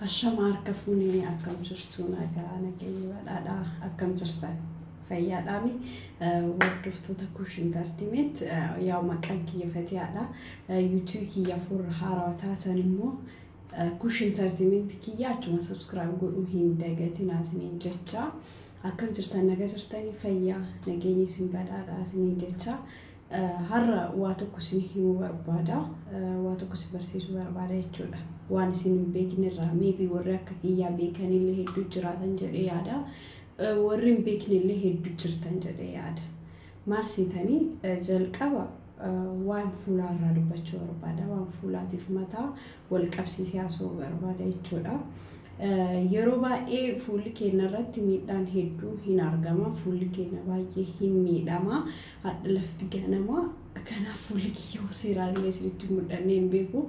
الشمار كفوني أكم جرتون أكانكي ولا أكم جرتان فيا دامي وردفتو تكوش انترتيمت يوم كي فتي على يوتيوب كي يفور حاراتها نمو كوش انترتيمت كي ياتو سبسكرايب قولوا هين دقتي نازنين جتشا أكم جرتان نجرتاني فيا نجيني سنبلا نازنين جتشا هر واتوكو سنهيمو بربادا واتوكو سبرسيسو بربادا يجولا وان سنين بيكن الرامي بي وراك إيا بيكن اللي هدو جراتن جري يادا ورين بيكن اللي هدو جرتن جري يادا مارسي تاني جلقابا وان فولا رادباتشو بربادا وان فولا تفمتا والقبسي سياسو بربادا يجولا يروبا فولي كينا راتي ميدان هدو هين أرجما فولي كينا باي هين ميداما هاد لفت جنما كان فولي كيو سيران يسرتي مدانين بيكو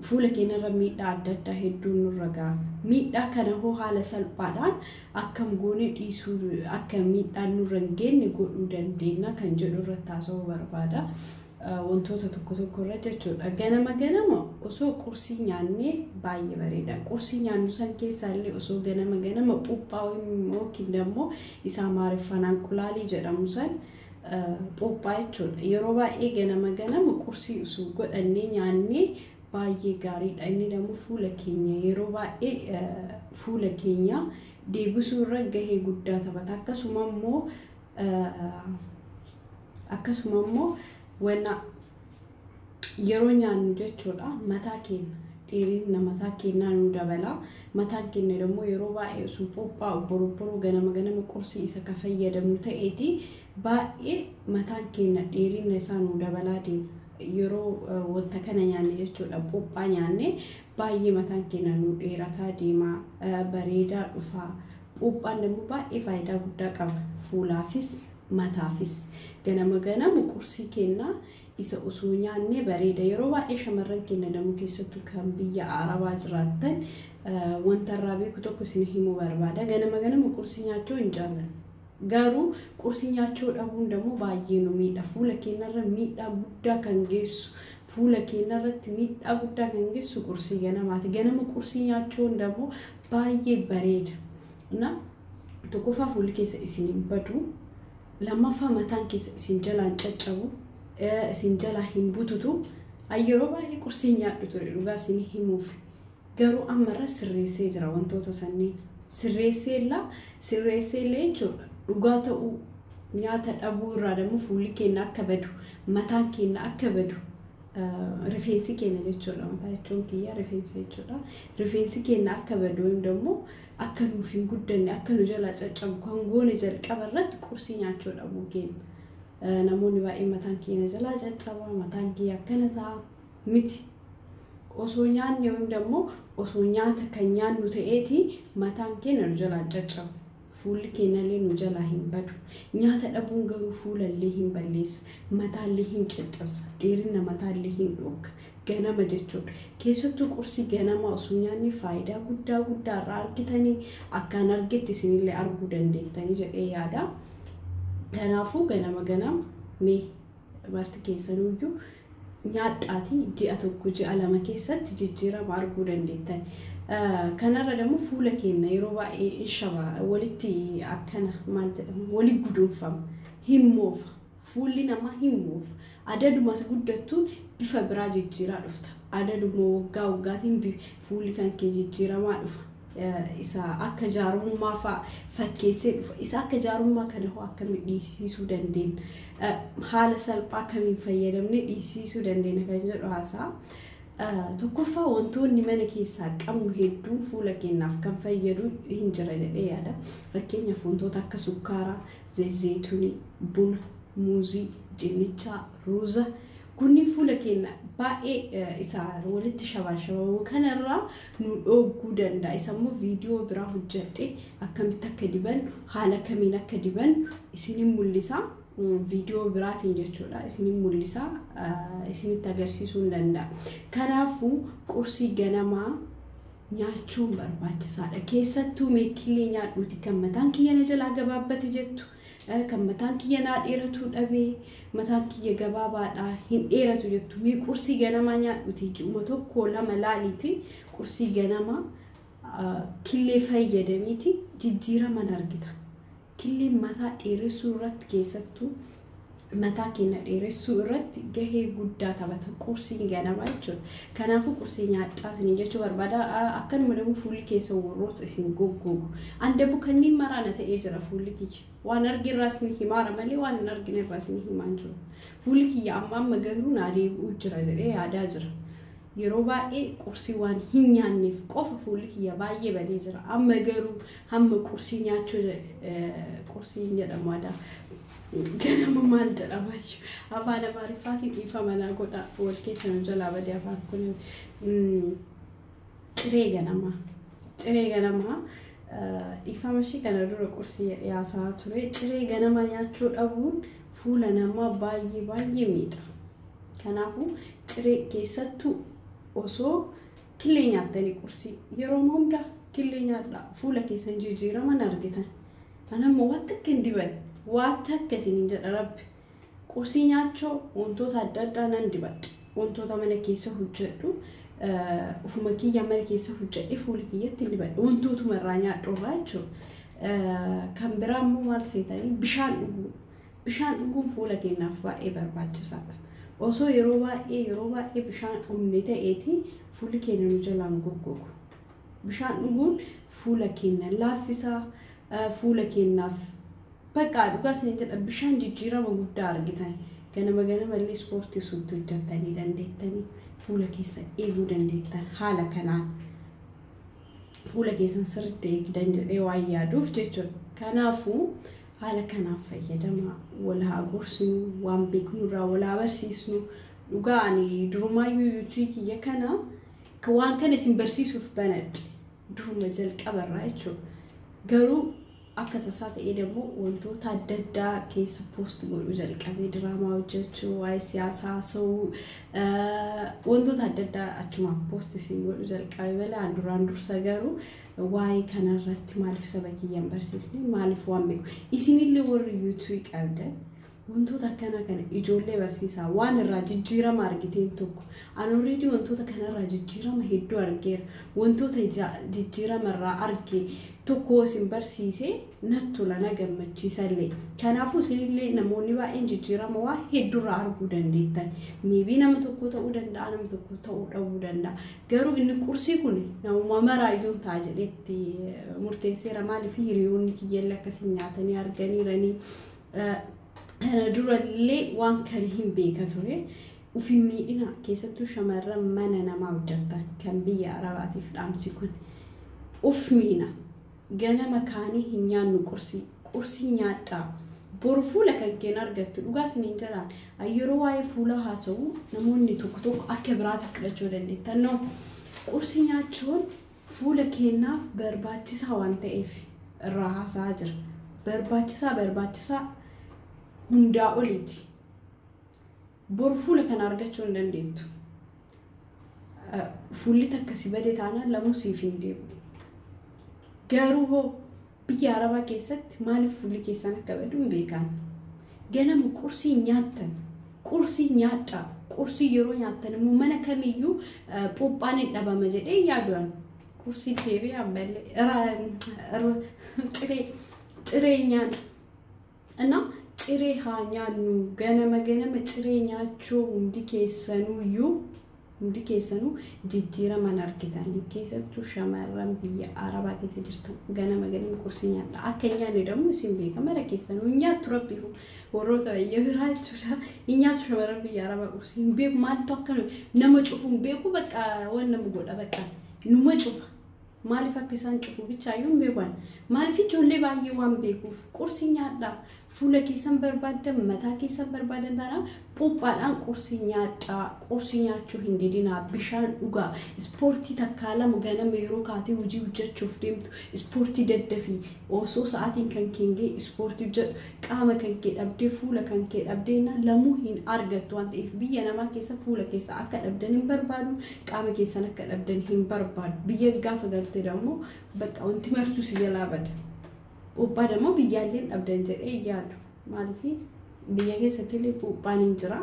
فولي كينا رميدا عددا هدو نرجع ميدا كان هو على سلبادان أكم غوني يسور أكم ميدان نرنجين نقول دندينا كان جلو رتاسو بربادا wantoota tokko irra jechuudha ganama osoo qursii nyaanne baay'ee bareeda qursii nyaannu san keessaallee osoo ganama puphaa yookiin immoo isa maarifanaan qulaalii jedhamu san puphaa jechuudha yeroo baay'ee ganama qursii osoo godhannee nyaanne baay'ee gaariidha inni immoo fuula keenya yeroo baay'ee fuula keenya deebisuu irra gahee guddaa taphata akkasuma immoo وانا يروني عن جتشولا متاكين إيرين متاكين نانو دبلا متاكين نرمو يروبا سوبوبا وبروبرو جنما كرسي إسا كفاية دمو تأتي باقي متاكين إيرين نسانو دبلا دي يرو وانتكنا يعني جتشولا بوبا يعني باقي متاكين نانو إيراتا ديما بريدا وفا بوبا نمو باقي فايدا بودا كم فولافيس متافيس ganama qursii kenna isa osoo nyaanne bareeda yeroo baay'ee shamarran kenna damu keessattuu kan biyya arabaa jiraatan wanta raabeeku tokko isin himuu barbaada ganama qursii nyaachuu hin jaallan garuu qursii nyaachuu dhabuun dammoo baay'ee nu miidha fuula keenyarra miidhaa guddaa kan geessu fuula keenyarratti miidhaa guddaa kan geessu qursii ganamaati ganama qursii nyaachuun dammoo baay'ee bareeda na tokkoffaa fuulli keessa isin hin badu لما فهمتان كيس سنجلا نشجعو سنجلا هنبوتو أيرو باي كرسينيا دكتور لوجا سني هموف قالوا أمر سريسي جرا وانتو تسنين سريسي لينشو لوجا تأو نيات أبو رادمو فولي كنا كبدو متان كنا أكبدو رفينسي كنا جتشولا متى يتشون كيا رفينسي كنا أكبدو يندمو أكنو في جدًا أكنو جلا تجمع كونغوني جل كبرت كرسي ناتشول أبو جين نموني بقى متان كينا جلا تجمع متان كيا كندا متي أسونيان يوم دمو أسونيات كنيان نتأتي متان كينا جلا تجمع فول كينا لين جلا هم بدو نيات أبون جرو فول اللي هم بليس متان اللي هم تجمع ديرنا متان اللي هم لوك ganama jechuudha keessattuu qursii ganama osoo nyaanni faayidaa guddaa argitanii akkaan argetti isinillee arguu dandeettanii jedhee yaada kanaafuu ganama mee marti keessanuyyuu nyaadhaatii ji'a tokko ji'a lama keessatti jijjiirama arguu dandeettan kanarra dammoo fuula keenya yeroo baay'ee shaba walitti akkana maal jedhamu wali guduunfama himmoofa fuulli nama himmoofa adaduma guddattuun bifa biraa jijjiiraa dhufta adaduma waggaatiin fuulli kan kee jijjiiramaa dhufa isa akka jaarummaa fakkeessee dhufa isa akka jaarummaa kana hoo akkamiin dhiisisuu dandeenya haala salphaa kamiin fayyadamnee dhiisisuu dandeenya kan jedhu haasaa tokkoffaa wantoonni mana keessaa qabnu hedduun fuula keenyaaf kan fayyadu hin jira jedhee yaada fakkeenyaaf wantoota akka sukkaaraa zayituunii buna muuzii dinnichaa ruuza kunni fuula keenya baay'ee isa walitti shabaashaboo kanarraa nu dhooguu danda'a isammoo viidiyoo biraa hojjedhe akkamitti akka diban haala kamiin akka diban isinin mul'isa viidiyoo biraatiin jechuudha isinin mul'isa isinitti agarsiisuu danda'a kanaafuu qursii ganamaa nyaachuun barbaachisaadha. Keessattuu meekillee nyaadhuuti kan mataan kiyya na jalaa gabaabbate jettu. Kan mataan kiyya naa dheeratu dhabee mataan kiyya gabaabaadha hin dheeratu jettu. Mee qursii ganamaa nyaadhuuti ji'uma tokko lama laaliiti qursii ganamaa killee fayyadamiiti jijjiiraman argita. Killeen mataa dheeressuu irratti keessattuu mataa keenya dheeressuu irratti gahee guddaa taphata qursiin ganamaa jechuudha. Kanaafuu qursii nyaadhaa isin jechuu barbaada. Akkanuma immoo fuulli keessa warroota isin goggogu. Andabu kanneen maraana ta'ee jira fuulli kiyya. Waan argirraa isin himaara malee waan hin arginirraa isin himaan jiru. Fuulli kiyya amma garuu naa deebi'uu jira jedhee yaadaa jira. Yeroo baay'ee qursii waan hin nyaanneef qofa fuulli kiyya baay'ee badee jira. Amma garuu hamma qursii nyaachuu qursii jedhamu aadaa. Ganama maal jedhama afaan Amaariffaatiin dhiifama godha wal keessa nu jalaa badee afaan kun ciree ganama dhiifama ishii kana dura qursii dhiyaasaa ture. Ciree ganama nyaachuu dhabuun fuula namaa baay'ee miidha. Kanaafuu ciree keessattuu osoo killee nyaattanii qursii yeroo hunda killee nyaadhaa fuula keessan jijjiiraman argitan. Anammoo waan takka hin diban waan takka isin jedha Rabbi. Qursii nyaachuu wantoota adda addaa nan dibadha. Wantoota mana keessa hojjedhu ufuma kiyya mana keessa hojjedhe fuula kiyyatti dibadha. Wantootuma irraa nyaadhurraa jechuudha. Kan biraa immoo maal seetanii bishaan dhuguu. Bishaan dhuguun fuula keenyaaf baay'ee barbaachisaadha. Osoo yeroo baay'ee bishaan dhugne ta'eeti fuulli keenya nu jalaan goggogu. Bishaan dhuguun fuula keenya laaffisaa fuula keenyaaf bakka dhugaas ni jedha bishaan jijjiirama guddaa argitan. Ganama illee ispoortii suutu hojjettanii dandeettanii fuula keessa eeguu dandeettan haala kanaan fuula keessan sirriitti eegdan jedhee waan yaaduuf jechuudha. Kanaafuu haala kanaaf fayyadama wal haa gorsinu waan beeknurraa wal haa barsiisnu. Dhugaa ani durumaayyuu yuutuu kiyya kana waan kana isin barsiisuuf banadhe duruma jalqabarraa jechuudha. Garuu akka tasaa ta'ee demmoo wantoota adda addaa keessa poost godhuu jalqabee diraamaa hojjechuu waa'ee siyaasaa haasa'uu wantoota adda addaa achuma poost isin godhuu jalqabee malee duraan dursa garuu waa'ee kanarratti maaliif saba kiyyan barsiisne maaliif waan beeku isinillee warri yuutuu qabdan wantoota akkana kana ijoollee barsiisaa waan irraa jijjiirama argiteen tokko an already wantoota kanarraa jijjiirama hedduu argeera. Wantoota jijjiirama irraa arge tokko isin barsiisee nattola na gammachiisallee. Kanaafuu isinillee namoonni baay'een jijjiirama waa hedduurraa arguu dandeettan. Maybe nama tokko ta'uu danda'a nama tokko ta'uu dhabuu danda'a. Garuu inni qursii kun namuma maraayyuun ta'a jedhetti murteesseera. Maaliif hiriyoonni kiyyallee akkasiin nyaatanii arganiiranii kana durallee waan kana hin beeka ture. Ufin miidhina keessattuu shamarran mana namaa hojjetan kan biyya Arabaatiif dhaamsi kun uf miina ganama kaanii hin nyaannu qursii nyaadhaa boru fuula kan keen argattu dhugaa isiniin jalaan yeroo waa'ee fuula haasa'u namoonni tokko akka biraatti fudhachuu dandeettan no qursii nyaachuun fuula keenyaaf barbaachisaa waan ta'eef irraa haasa'aa jira. Barbaachisaa hundaa oliiti. Boru fuula kan argachuu hin dandeettu. Fuulli takkasi badee taanaan lamuu siif hin deemu. Garuu hoo biyya Arabaa keessatti maaliif fuulli keessan akka badu hin beekan. Ganama qursii nyaattan. Qursii nyaadhaa. Qursii yeroo nyaattan immoo mana kamiyyuu phoophaan hin dhabama jedhee yaadu'an. Qursii deebii ammallee ciree nyaadha. Ana ciree haa nyaannu ganama ciree nyaachuu hundi keessanuu jijjiiraman argitanii keessattuu shamarran biyya Arabaa keessa jirtu ganama qursii nyaadha. Akka nyaanne dammoo isin beeka mara keessanuu nyaattu Rabbi warroota biyya biraa jechuudha. Nyaattu shamarran biyya Arabaa qursii hin beeku maaltu akka nama cufu hin beeku bakka waan nama godha bakka numa cufa maaliif akka isaan cufu bichaayyuun beekan maaliif ijoollee baay'ee waan beekuuf qursii nyaadhaa fuula keessan barbaadan mataa keessan barbaadan taana puuphaadhaan qursii nyaadhaa qursii nyaachuu hin didinaa bishaan dhugaa ispoortii takkaalama ganama yeroo kaatee hojii hojjechuuf deemtu ispoortii daddafii osoo sa'aatiin kan keengee ispoortii hojjedhu qaama kan kee dhabdee fuula kan kee dhabdee lamuu hin argattu waan ta'eef biyya namaa keessa fuula keessa akka dhabdan hin barbaadu qaama keessan akka dhabdan hin barbaadu biyya gaafa galtee dammoo bakka wanti martuu si jalaa bada puuphaa dammoo biyyaalleen dhabdan jedhee yaadu maaliif biyya keessatti illee puuphaan hin jira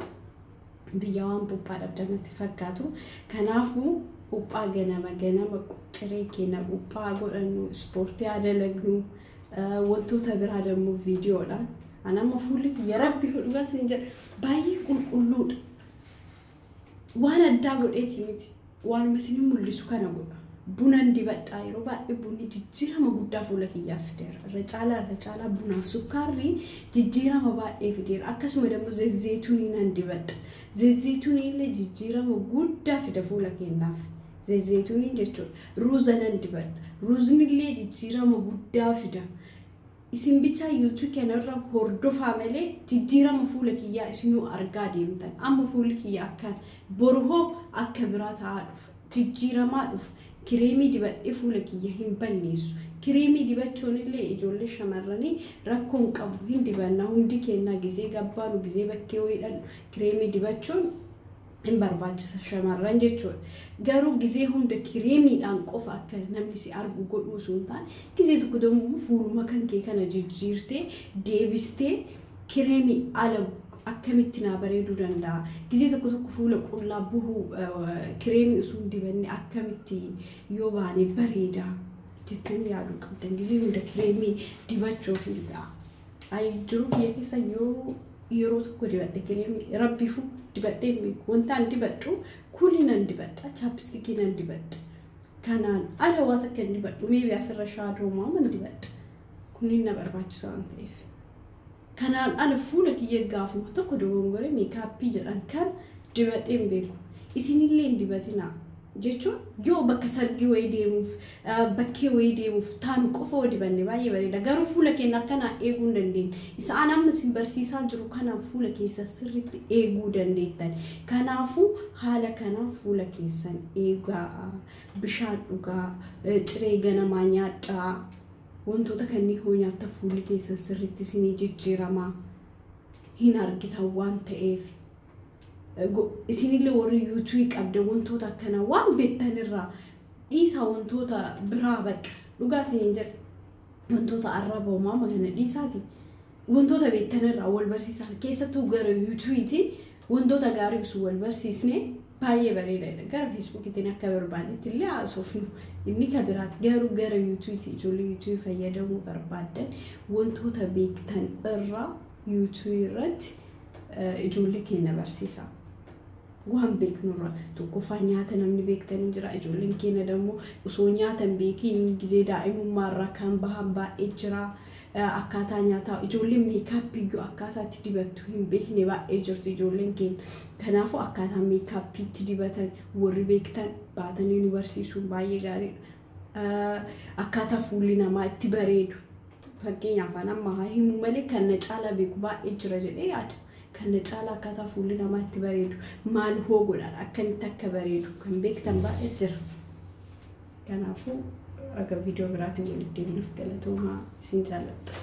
biyya waan puuphaa dhabdamatti fakkaatu kanaafuu puuphaa ganama ciree keenya puuphaa godhannu ispoortii adalagnu wantoota biraa dammoo viidiyoodhaan anamma fuulli ya rabbi dhugaa sin jedha baay'ee qulqulluudha waan addaa godheeti miti waan masin mul'isu kana godha bunan dibadhaa yeroo baay'ee bunni jijjiirama guddaa fuula kiyyaaf fideera irra caalaa bunaaf sukkaarri jijjiirama baay'ee fideera akkasuma dammoo zayituunii nan dibadha zayituunii illee jijjiirama guddaa fida fuula keenyaaf zayituunii jechuudha ruuza nan dibadha ruuzni illee jijjiirama guddaa fida isin bicha YouTube kanarra hordofaa malee jijjiirama fuula kiyyaa isinuu argaa deemtan amma fuula kiyyaa akkan boruhoo akka biraa ta'aa dhufa jijjiiramaa dhufa kireemii dibadhee fuula kiyya hin balleessu kireemii dibachuun illee ijoollee shamarranii rakkoon qabu hin dibanna hundi kennaa gizee gabbaanu gizee bakkee wayiidhaan kireemii dibachuun hin barbaachisa shamarran jechuudha garuu gizee hunda kireemiidhaan qofa akka namni si argu godhuu sun ta'an gizee tokko dammoo fuuluma kan kee kana jijjiirtee deebistee kireemii ala akkamitti naa bareeduu danda'a gizee tokko fuula qullaa buhuu kireemii usuun dibanne akkamitti yoo baane bareeda jettanii yaaduu qabdan gizee hunda kireemii dibachuuf hin ta'a ay jiru biyya keessa yeroo tokko dibadhe kireemii rabbiifu dibadhee beeku wantaan dibadhu kulinan dibadha chapstickinan dibadha kanaan ala waa takka dibadhu meebi asirra shaadoo maaman dibadha kunin na barbaachisa waan ta'eef kanaan ala fuula kiyya gaafuma tokko dogongore meekaappii jedhan kan dibadhee beeku isinillee dibatina jechuun yoo bakka sargii wayii deemuuf bakkee wayii deemuuf taanu qofa dibanne baay'ee bareeda garuu fuula keenya akkana eeguu hin dandeenye isa anamma sin barsiisaa jiru kana fuula keessa sirriitti eeguu dandeettan kanaafuu haala kana fuula keessan eegaa bishaan dhugaa ciree ganamaa nyaadhaa wantoota kanneen hoo nyaatta fuulli keessa sirriitti isinii jijjiirama hin argitan waan ta'eef isinillee warri YouTube qabda wantoota akkana waan beektanirraa dhiisaa wantoota biraa bakka dhugaa isin jedha wantoota arraboomaa magana dhiisaati wantoota beektanirraa wal barsiisaa keessattuu gara YouTube'ti wantoota gaarii usu wal barsiisne baay'ee bareedaadha gara Facebook'tiin akka barbaadetti illee haasofnu inni ka biraati garuu gara YouTube'ti ijoollee YouTube fayyadamuu barbaadan wantoota beektan irraa YouTube irratti ijoollee keenya barsiisaa waan beeknurra tokkoffaa nyaata namni beektanii jira ijoolleen keenya dammoo osoo nyaatan beekiin gizee daa'imummaarraa kan bahan baay'ee jira akkaataa nyaataa ijoolleen meekaappii akkaataatti dibattu hin beekne baay'ee jirtu ijoolleen keenya kanaafuu akkaataa meekaappiitti dibatan warri beektan baatanii nu barsiisuun baay'ee gaariidha akkaataa fuulli namaa itti bareedu fakkeenyaaf amma himu malee kan na caalaa beeku baay'ee jira jedhee yaada kan caalaa akkaataa fuulli namaa itti bareedu maal hoo godhan akkamitti akka bareedu kan beektan baay'ee jira kanaafuu aga viidiyoo biraatiin walitti deebinuuf galatoomaa isin jaalladha